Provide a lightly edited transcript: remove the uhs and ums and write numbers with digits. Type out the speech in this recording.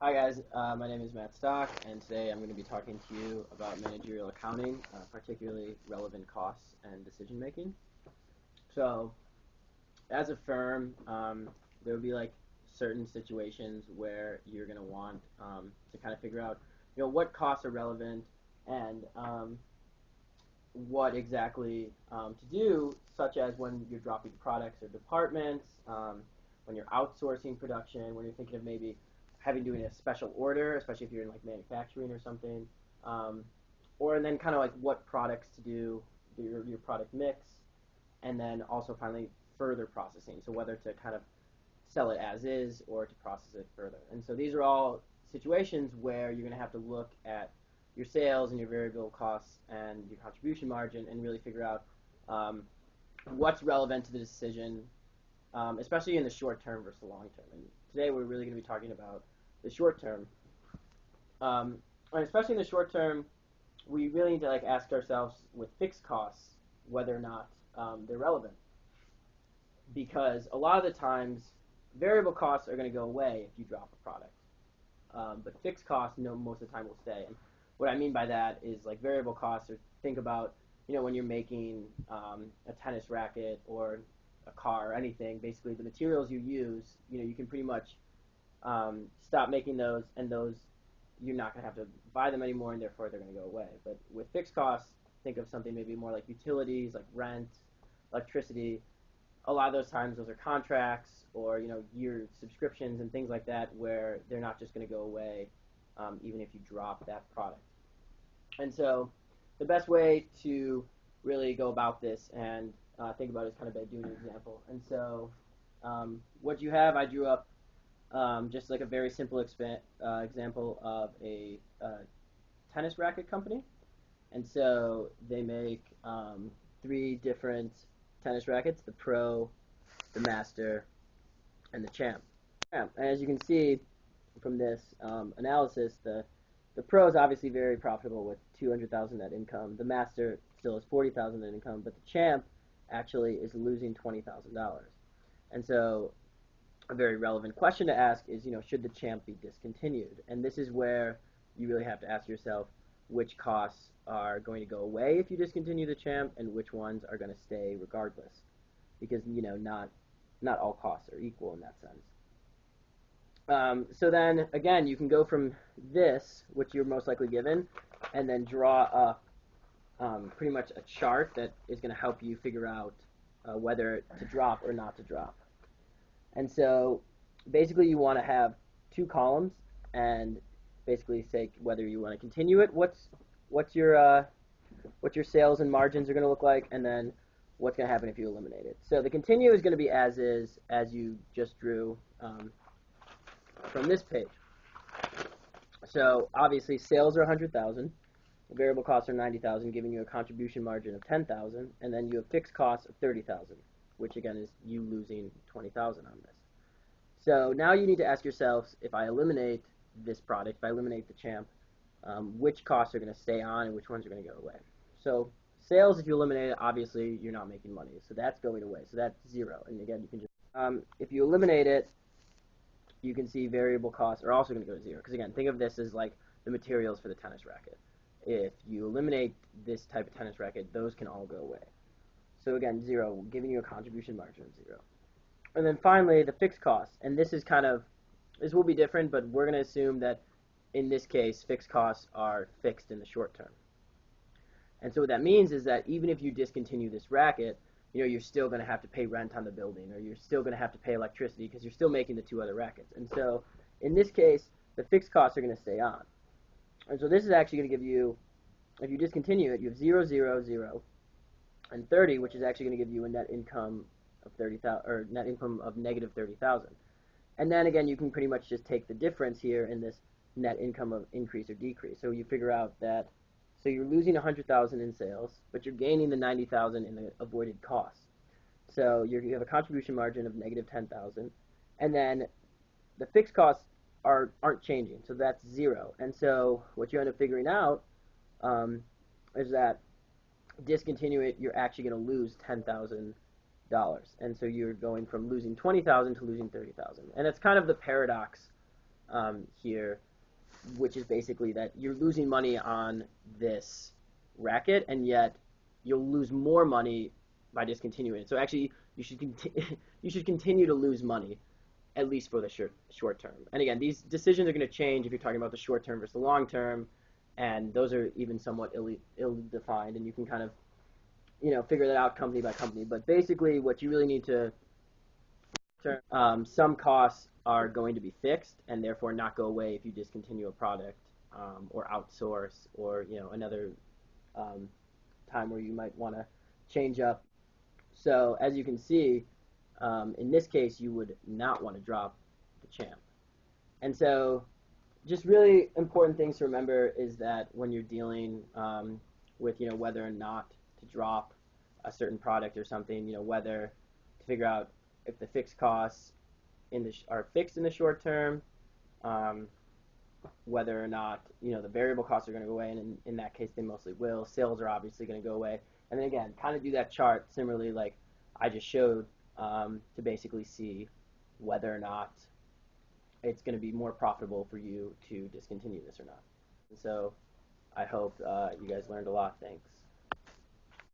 Hi guys, my name is Matt Stock, and today I'm going to be talking to you about managerial accounting, particularly relevant costs and decision making. So, as a firm, there will be like certain situations where you're going to want to kind of figure out, what costs are relevant and what exactly to do, such as when you're dropping products or departments, when you're outsourcing production, when you're thinking of maybe having doing a special order, especially if you're in like manufacturing or something, um, or and then kind of like what products to do, your product mix, and then also finally further processing. So whether to kind of sell it as is or to process it further. And so these are all situations where you're going to have to look at your sales and your variable costs and your contribution margin and really figure out what's relevant to the decision, especially in the short term versus the long term. And today we're really going to be talking about the short term. And especially in the short term, we really need to like ask ourselves with fixed costs whether or not they're relevant, because a lot of the times variable costs are going to go away if you drop a product, but fixed costs, most of the time will stay. And what I mean by that is like variable costs, or think about when you're making a tennis racket or a car or anything. Basically, the materials you use, you can pretty much stop making those, and those you're not going to have to buy them anymore, and therefore they're going to go away. But with fixed costs, think of something maybe more like utilities, like rent, electricity. A lot of those times those are contracts or year subscriptions and things like that, where they're not just going to go away even if you drop that product. And so the best way to really go about this and think about it is kind of by doing an example. And so what you have, I drew up just like a very simple example of a tennis racket company. And so they make three different tennis rackets: the Pro, the Master, and the Champ. And as you can see from this analysis, the Pro is obviously very profitable with 200,000 net income. The Master still has 40,000 net income, but the Champ actually is losing $20,000. And so a very relevant question to ask is, should the Champ be discontinued? And this is where you really have to ask yourself which costs are going to go away if you discontinue the Champ and which ones are going to stay regardless, because not all costs are equal in that sense. So then again, you can go from this, which you're most likely given, and then draw up pretty much a chart that is going to help you figure out whether to drop or not to drop. And so basically you want to have two columns and basically say whether you want to continue it, what your sales and margins are going to look like, and then what's going to happen if you eliminate it. So the continue is going to be as is, as you just drew from this page. So obviously sales are 100,000, variable costs are 90,000, giving you a contribution margin of 10,000, and then you have fixed costs of 30,000, which again is you losing 20,000 on this. So now you need to ask yourselves, if I eliminate this product, if I eliminate the Champ, which costs are going to stay on and which ones are going to go away. So sales, if you eliminate it, obviously you're not making money, so that's going away. So that's zero. And again, you can just if you eliminate it, you can see variable costs are also going to go to zero, because again, think of this as like the materials for the tennis racket. If you eliminate this type of tennis racket, those can all go away. So again, zero, giving you a contribution margin of zero. And then finally, the fixed costs. And this will be different, but we're going to assume that in this case, fixed costs are fixed in the short term. And so what that means is that even if you discontinue this racket, you're still going to have to pay rent on the building, or you're still going to have to pay electricity because you're still making the two other rackets. And so in this case, the fixed costs are going to stay on. And so this is actually going to give you, if you discontinue it, you have 0, 0, 0, and 30, which is actually going to give you a net income of 30,000, or net income of negative 30,000. And then again, you can pretty much just take the difference here in this net income of increase or decrease. So you figure out that, so you're losing 100,000 in sales, but you're gaining the 90,000 in the avoided costs. So you have a contribution margin of negative 10,000, and then the fixed costs aren't changing, so that's zero. And so what you end up figuring out is that discontinue it, you're actually going to lose $10,000. And so you're going from losing 20,000 to losing 30,000. And it's kind of the paradox here, which is basically that you're losing money on this racket, and yet you'll lose more money by discontinuing it. So actually, you should you should continue to lose money, at least for the short term. And again, these decisions are going to change if you're talking about the short term versus the long term, and those are even somewhat ill-defined, and you can kind of figure that out company by company. But basically, what you really need to some costs are going to be fixed and therefore not go away if you discontinue a product or outsource, or another time where you might want to change up. So as you can see, in this case, you would not want to drop the champ. And so just really important things to remember is that when you're dealing with whether or not to drop a certain product or something, whether to figure out if the fixed costs are fixed in the short term, whether or not the variable costs are going to go away, and in that case they mostly will. Sales are obviously going to go away, and then again, kind of do that chart similarly like I just showed to basically see whether or not it's going to be more profitable for you to discontinue this or not. And so I hope you guys learned a lot. Thanks.